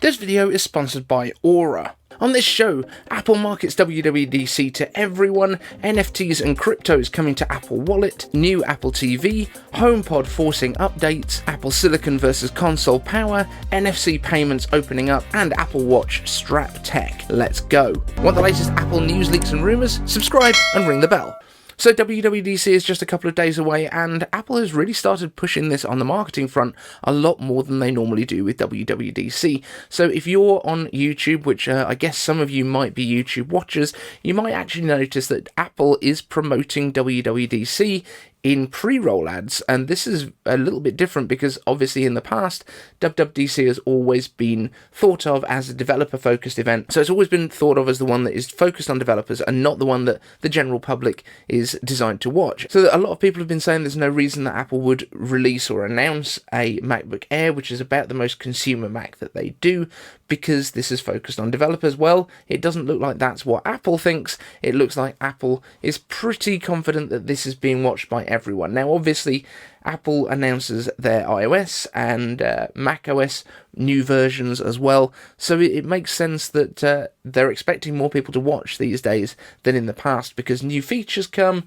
This video is sponsored by Aura. On this show, Apple markets WWDC to everyone, NFTs and cryptos coming to Apple Wallet, new Apple TV, HomePod forcing updates, Apple Silicon versus console power, NFC Payments opening up, and Apple Watch strap tech. Let's go. Want the latest Apple news, leaks and rumours? Subscribe and ring the bell. So WWDC is just a couple of days away, and Apple has really started pushing this on the marketing front a lot more than they normally do with WWDC. So if you're on YouTube, which I guess some of you might be YouTube watchers, you might actually notice that Apple is promoting WWDC in pre-roll ads, and this is a little bit different because obviously in the past WWDC has always been thought of as a developer-focused event, so it's always been thought of as the one that is focused on developers and not the one that the general public is designed to watch. So a lot of people have been saying there's no reason that Apple would release or announce a MacBook Air, which is about the most consumer Mac that they do, because this is focused on developers. Well, it doesn't look like that's what Apple thinks. It looks like Apple is pretty confident that this is being watched by everyone. Now, obviously, Apple announces their iOS and macOS new versions as well, so it makes sense that they're expecting more people to watch these days than in the past, because new features come,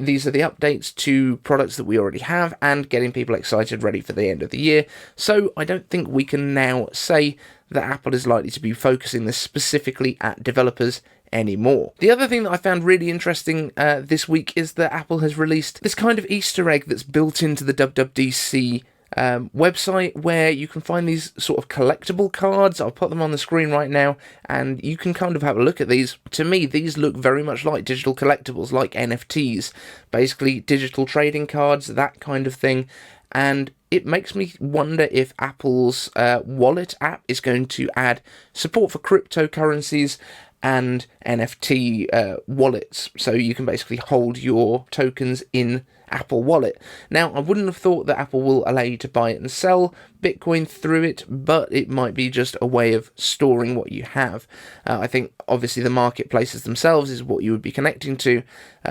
these are the updates to products that we already have and getting people excited, ready for the end of the year. So I don't think we can now say that Apple is likely to be focusing this specifically at developers anymore. The other thing that I found really interesting this week is that Apple has released this kind of Easter egg that's built into the WWDC website, where you can find these sort of collectible cards. I'll put them on the screen right now and you can kind of have a look at these. To me, these look very much like digital collectibles, like NFTs, basically digital trading cards, that kind of thing. And it makes me wonder if Apple's wallet app is going to add support for cryptocurrencies and NFT wallets, so you can basically hold your tokens in Apple Wallet. Now, I wouldn't have thought that Apple will allow you to buy it and sell Bitcoin through it, but it might be just a way of storing what you have. I think obviously the marketplaces themselves is what you would be connecting to,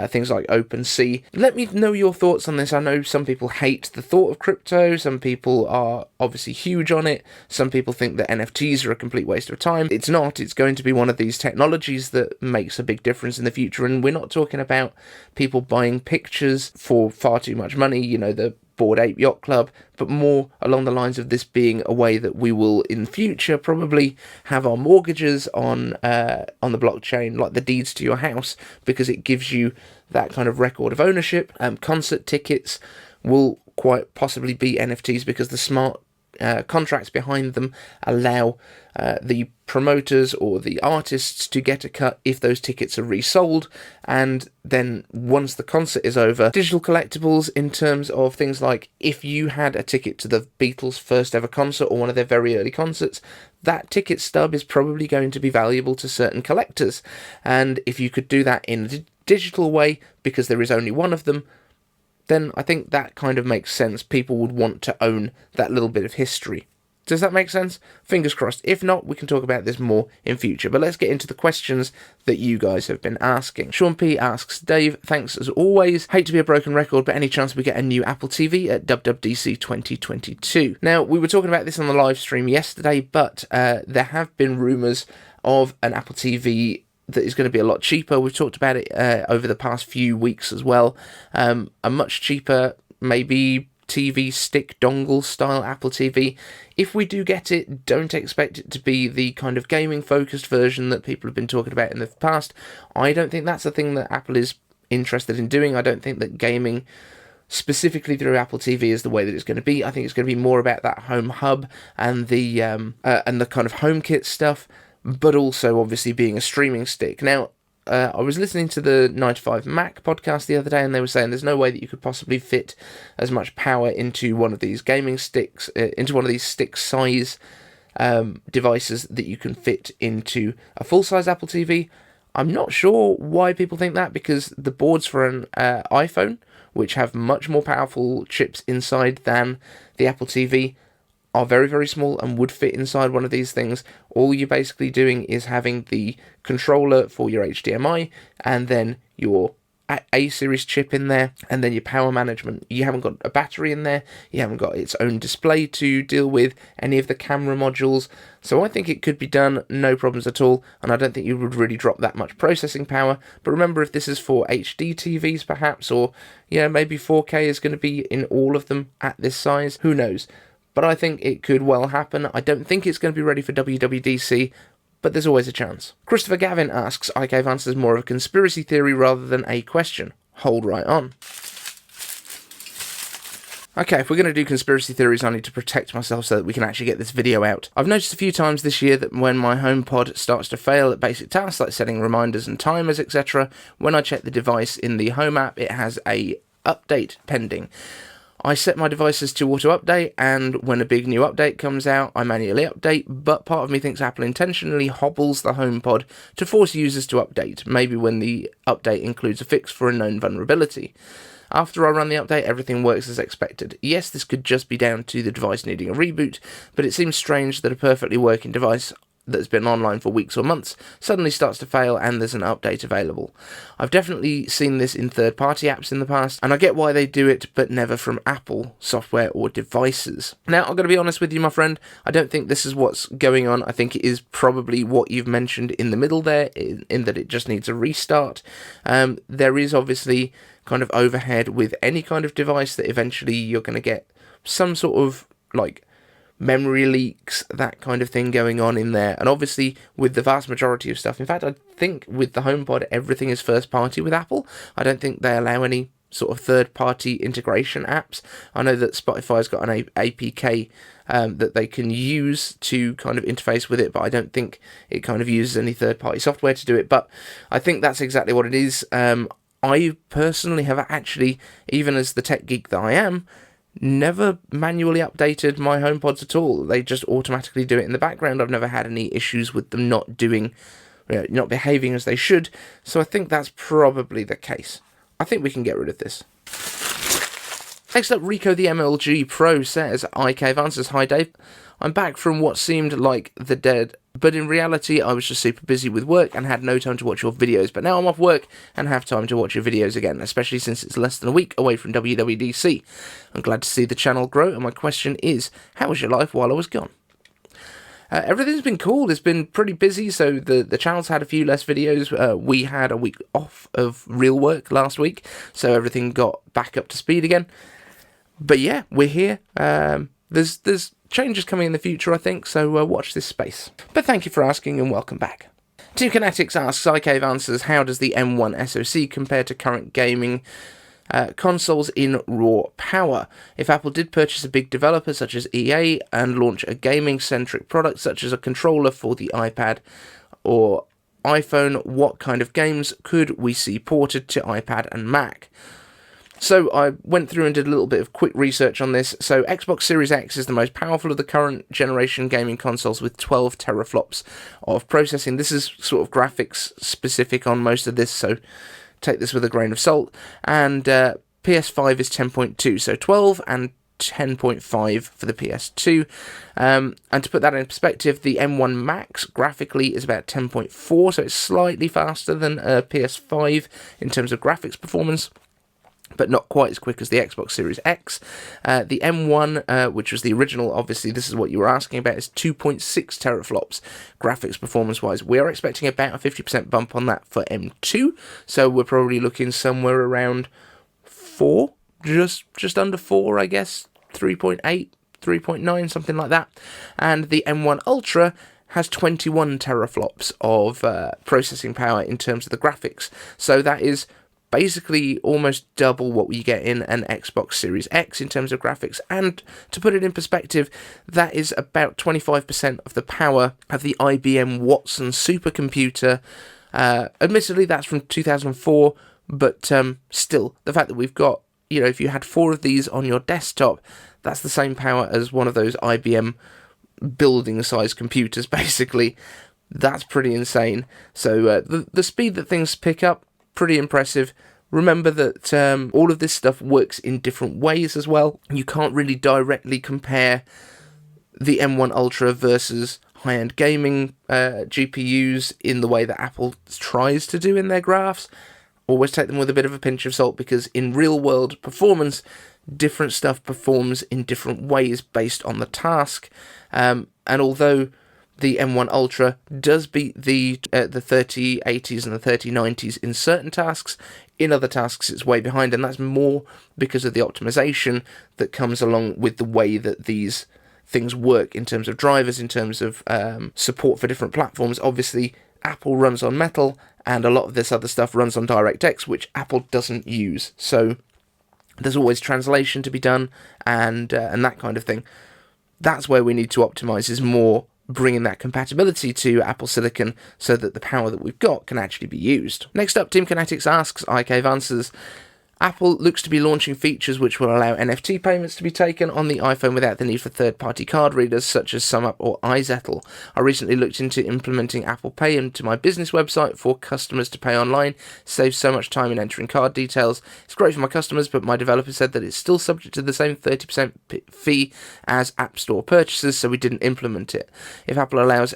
things like OpenSea. Let me know your thoughts on this. I know some people hate the thought of crypto, some people are obviously huge on it, some people think that NFTs are a complete waste of time. It's not. It's going to be one of these technologies that makes a big difference in the future, and we're not talking about people buying pictures for far too much money, the Bored Ape Yacht Club, but more along the lines of this being a way that we will in future probably have our mortgages on the blockchain, like the deeds to your house, because it gives you that kind of record of ownership. Concert tickets will quite possibly be NFTs because the smart contracts behind them allow the promoters or the artists to get a cut if those tickets are resold. And then once the concert is over, digital collectibles in terms of things like if you had a ticket to the Beatles' first ever concert or one of their very early concerts, that ticket stub is probably going to be valuable to certain collectors. And if you could do that in a digital way, because there is only one of them, then I think that kind of makes sense. People would want to own that little bit of history. Does that make sense? Fingers crossed. If not, we can talk about this more in future. But let's get into the questions that you guys have been asking. Sean P asks, Dave, thanks as always. Hate to be a broken record, but any chance we get a new Apple TV at WWDC 2022? Now, we were talking about this on the live stream yesterday, but there have been rumours of an Apple TV that is going to be a lot cheaper. We've talked about it over the past few weeks as well. A much cheaper, maybe TV stick dongle style Apple TV. If we do get it, don't expect it to be the kind of gaming focused version that people have been talking about in the past. I don't think that's the thing that Apple is interested in doing. I don't think that gaming specifically through Apple TV is the way that it's going to be. I think it's going to be more about that home hub and the kind of HomeKit stuff, but also obviously being a streaming stick. Now, I was listening to the 9 to 5 Mac podcast the other day, and they were saying there's no way that you could possibly fit as much power into one of these gaming sticks, into one of these stick size devices that you can fit into a full-size Apple TV. I'm not sure why people think that, because the boards for an iPhone, which have much more powerful chips inside than the Apple TV, are very, very small and would fit inside one of these things. All you're basically doing is having the controller for your HDMI and then your A series chip in there, and then your power management. You haven't got a battery in there, you haven't got its own display to deal with, any of the camera modules. So I think it could be done, no problems at all, and I don't think you would really drop that much processing power. But remember, if this is for HD TVs perhaps, or maybe 4K is going to be in all of them at this size, who knows. But I think it could well happen. I don't think it's going to be ready for WWDC, but there's always a chance. Christopher Gavin asks, I gave answers more of a conspiracy theory rather than a question. Hold right on. Okay, if we're going to do conspiracy theories, I need to protect myself so that we can actually get this video out. I've noticed a few times this year that when my HomePod starts to fail at basic tasks like setting reminders and timers, etc., when I check the device in the Home app, it has a update pending. I set my devices to auto-update, and when a big new update comes out, I manually update, but part of me thinks Apple intentionally hobbles the HomePod to force users to update, maybe when the update includes a fix for a known vulnerability. After I run the update, everything works as expected. Yes, this could just be down to the device needing a reboot, but it seems strange that a perfectly working device that's been online for weeks or months suddenly starts to fail and there's an update available. I've definitely seen this in third-party apps in the past, and I get why they do it, but never from Apple software or devices. Now, I'm going to be honest with you, my friend, I don't think this is what's going on. I think it is probably what you've mentioned in the middle there, in that it just needs a restart. There is obviously kind of overhead with any kind of device that eventually you're going to get some sort of memory leaks, that kind of thing going on in there. And obviously with the vast majority of stuff, in fact I think with the HomePod everything is first party with Apple. I don't think they allow any sort of third party integration apps. I know that Spotify's got an APK that they can use to kind of interface with it, but I don't think it kind of uses any third party software to do it. But I think that's exactly what it is. I personally have actually, even as the tech geek that I am, never manually updated my HomePods at all. They just automatically do it in the background. I've never had any issues with them not behaving as they should, so I think that's probably the case. I think we can get rid of this. Next up, Rico the MLG Pro says, I gave answers. Hi Dave, I'm back from what seemed like the dead, but in reality I was just super busy with work and had no time to watch your videos, but now I'm off work and have time to watch your videos again, especially since it's less than a week away from WWDC. I'm glad to see the channel grow, and my question is, how was your life while I was gone? Everything's been cool. It's been pretty busy, so the channel's had a few less videos. We had a week off of real work last week, so everything got back up to speed again. But yeah, we're here. There's changes coming in the future, I think, so watch this space. But thank you for asking, and welcome back. Two Kinetics asks, I gave answers, how does the M1 SoC compare to current gaming consoles in raw power? If Apple did purchase a big developer such as EA and launch a gaming-centric product such as a controller for the iPad or iPhone, what kind of games could we see ported to iPad and Mac? So I went through and did a little bit of quick research on this. So Xbox Series X is the most powerful of the current generation gaming consoles with 12 teraflops of processing. This is sort of graphics specific on most of this, so take this with a grain of salt. And PS5 is 10.2, so 12 and 10.5 for the PS2. And to put that in perspective, the M1 Max graphically is about 10.4, so it's slightly faster than PS5 in terms of graphics performance, but not quite as quick as the Xbox Series X. The M1, which was the original, obviously this is what you were asking about, is 2.6 teraflops graphics performance-wise. We are expecting about a 50% bump on that for M2, so we're probably looking somewhere around 4, just under 4, I guess, 3.8, 3.9, something like that. And the M1 Ultra has 21 teraflops of processing power in terms of the graphics, so that is basically almost double what we get in an Xbox Series X in terms of graphics. And to put it in perspective, that is about 25% of the power of the IBM Watson supercomputer. Admittedly, that's from 2004, but still, the fact that we've got, if you had 4 of these on your desktop, that's the same power as one of those IBM building-sized computers, basically. That's pretty insane. So the speed that things pick up, pretty impressive. Remember that all of this stuff works in different ways as well. You can't really directly compare the M1 Ultra versus high-end gaming GPUs in the way that Apple tries to do in their graphs. always take them with a bit of a pinch of salt, because in real world performance, different stuff performs in different ways based on the task. And although the M1 Ultra does beat the 3080s and the 3090s in certain tasks, in other tasks it's way behind, and that's more because of the optimization that comes along with the way that these things work in terms of drivers, in terms of support for different platforms. Obviously, Apple runs on Metal, and a lot of this other stuff runs on DirectX, which Apple doesn't use. So there's always translation to be done, and that kind of thing. That's where we need to optimize, is more bringing that compatibility to Apple Silicon so that the power that we've got can actually be used. Next up, Team Kinetics asks, I Cave answers, Apple looks to be launching features which will allow NFC payments to be taken on the iPhone without the need for third-party card readers such as SumUp or iZettle. I recently looked into implementing Apple Pay into my business website for customers to pay online. Saves so much time in entering card details. It's great for my customers, but my developer said that it's still subject to the same 30% fee as App Store purchases, so we didn't implement it. If Apple allows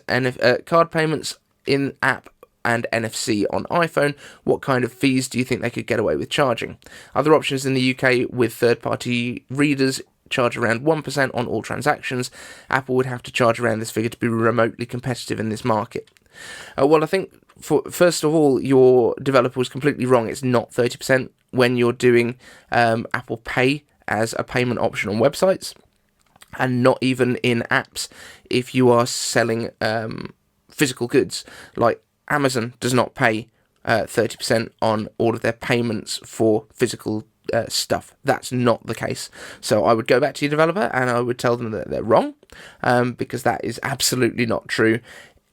card payments in-app and NFC on iPhone, what kind of fees do you think they could get away with charging? Other options in the UK with third-party readers charge around 1% on all transactions. Apple would have to charge around this figure to be remotely competitive in this market. Well, I think, first of all, your developer was completely wrong. It's not 30% when you're doing Apple Pay as a payment option on websites, and not even in apps if you are selling physical goods. Like, Amazon does not pay 30% on all of their payments for physical stuff. That's not the case. So I would go back to your developer and I would tell them that they're wrong, because that is absolutely not true.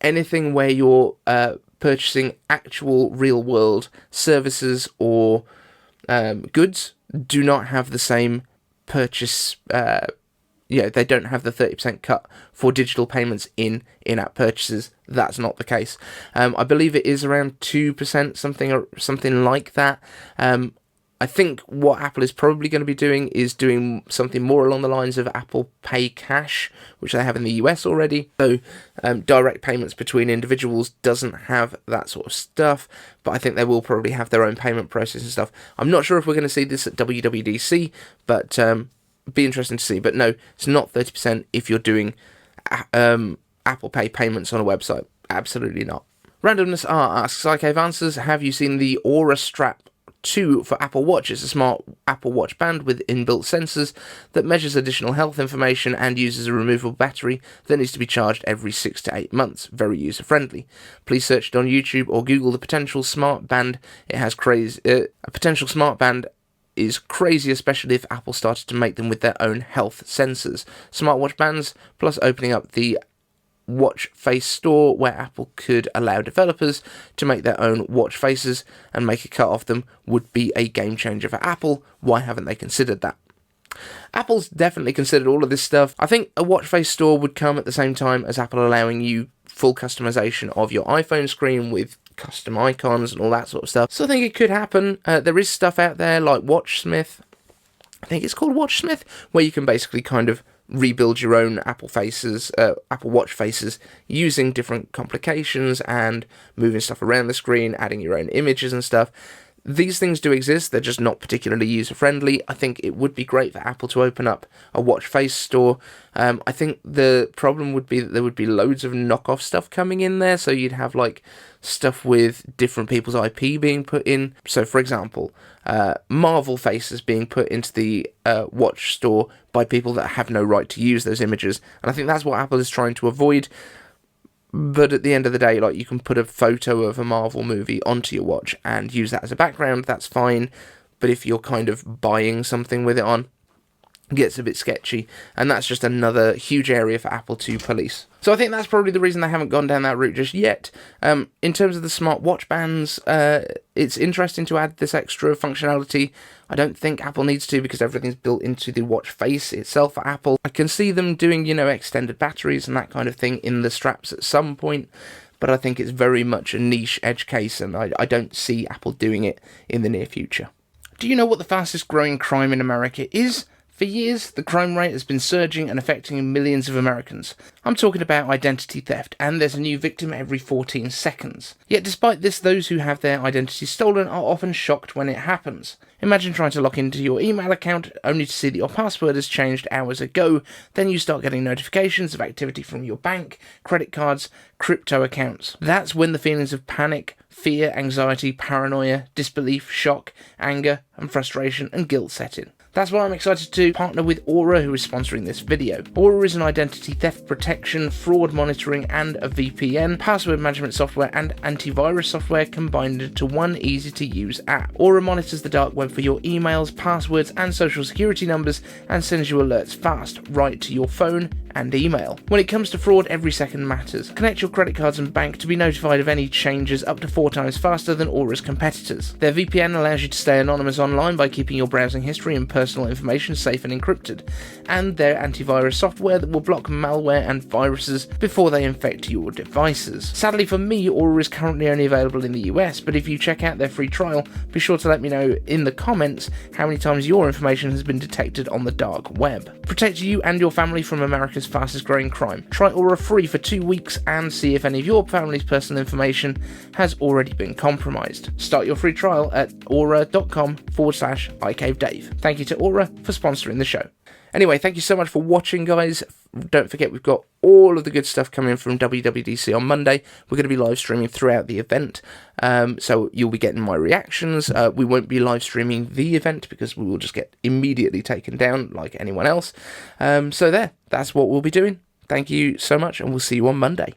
Anything where you're purchasing actual real-world services or goods do not have the same purchase. They don't have the 30% cut for digital payments in in-app purchases. That's not the case. I believe it is around 2%, something like that. I think what Apple is probably going to be doing is doing something more along the lines of Apple Pay Cash, which they have in the US already. So direct payments between individuals doesn't have that sort of stuff, but I think they will probably have their own payment process and stuff. I'm not sure if we're going to see this at WWDC, but be interesting to see. But no, it's not 30% if you're doing Apple Pay payments on a website. Absolutely not. Randomness R asks, ICave answers, have you seen the Aura Strap 2 for Apple Watch? It's a smart Apple Watch band with inbuilt sensors that measures additional health information and uses a removable battery that needs to be charged every 6 to 8 months. Very user friendly. Please search it on YouTube or Google the potential smart band. It has a potential smart band is crazy, especially if Apple started to make them with their own health sensors. Smartwatch bands, plus opening up the watch face store where Apple could allow developers to make their own watch faces and make a cut off them, would be a game changer for Apple. Why haven't they considered that? Apple's definitely considered all of this stuff. I think a watch face store would come at the same time as Apple allowing you full customization of your iPhone screen with custom icons and all that sort of stuff. So I think it could happen. There is stuff out there like WatchSmith. I think it's called WatchSmith, where you can basically kind of rebuild your own Apple Watch faces using different complications and moving stuff around the screen, adding your own images and stuff. These things do exist, they're just not particularly user-friendly. I think it would be great for Apple to open up a watch face store. I think the problem would be that there would be loads of knockoff stuff coming in there, so you'd have like stuff with different people's IP being put in. So for example, Marvel faces being put into the watch store by people that have no right to use those images. And I think that's what Apple is trying to avoid. But at the end of the day, like, you can put a photo of a Marvel movie onto your watch and use that as a background, that's fine. But if you're kind of buying something with it on, it gets a bit sketchy. And that's just another huge area for Apple to police. So I think that's probably the reason they haven't gone down that route just yet. In terms of the smart watch bands, it's interesting to add this extra functionality. I don't think Apple needs to, because everything's built into the watch face itself for Apple. I can see them doing, extended batteries and that kind of thing in the straps at some point, but I think it's very much a niche edge case, and I don't see Apple doing it in the near future. Do you know what the fastest growing crime in America is? For years, the crime rate has been surging and affecting millions of Americans. I'm talking about identity theft, and there's a new victim every 14 seconds. Yet despite this, those who have their identity stolen are often shocked when it happens. Imagine trying to log into your email account only to see that your password has changed hours ago, then you start getting notifications of activity from your bank, credit cards, crypto accounts. That's when the feelings of panic, fear, anxiety, paranoia, disbelief, shock, anger, and frustration and guilt set in. That's why I'm excited to partner with Aura, who is sponsoring this video. Aura is an identity theft protection, fraud monitoring, and a VPN, password management software, and antivirus software combined into one easy-to-use app. Aura monitors the dark web for your emails, passwords, and social security numbers, and sends you alerts fast, right to your phone and email. When it comes to fraud, every second matters. Connect your credit cards and bank to be notified of any changes up to 4 times faster than Aura's competitors. Their VPN allows you to stay anonymous online by keeping your browsing history and personal information safe and encrypted, and their antivirus software that will block malware and viruses before they infect your devices. Sadly for me, Aura is currently only available in the US, but if you check out their free trial, be sure to let me know in the comments how many times your information has been detected on the dark web. Protect you and your family from America's fastest growing crime. Try Aura free for 2 weeks and see if any of your family's personal information has already been compromised. Start your free trial at aura.com/iCaveDave. Thank you to Aura for sponsoring the show. Anyway, thank you so much for watching, guys. Don't forget, we've got all of the good stuff coming from WWDC on Monday. We're going to be live streaming throughout the event, so you'll be getting my reactions. We won't be live streaming the event because we will just get immediately taken down like anyone else. So that's what we'll be doing. Thank you so much, and we'll see you on Monday.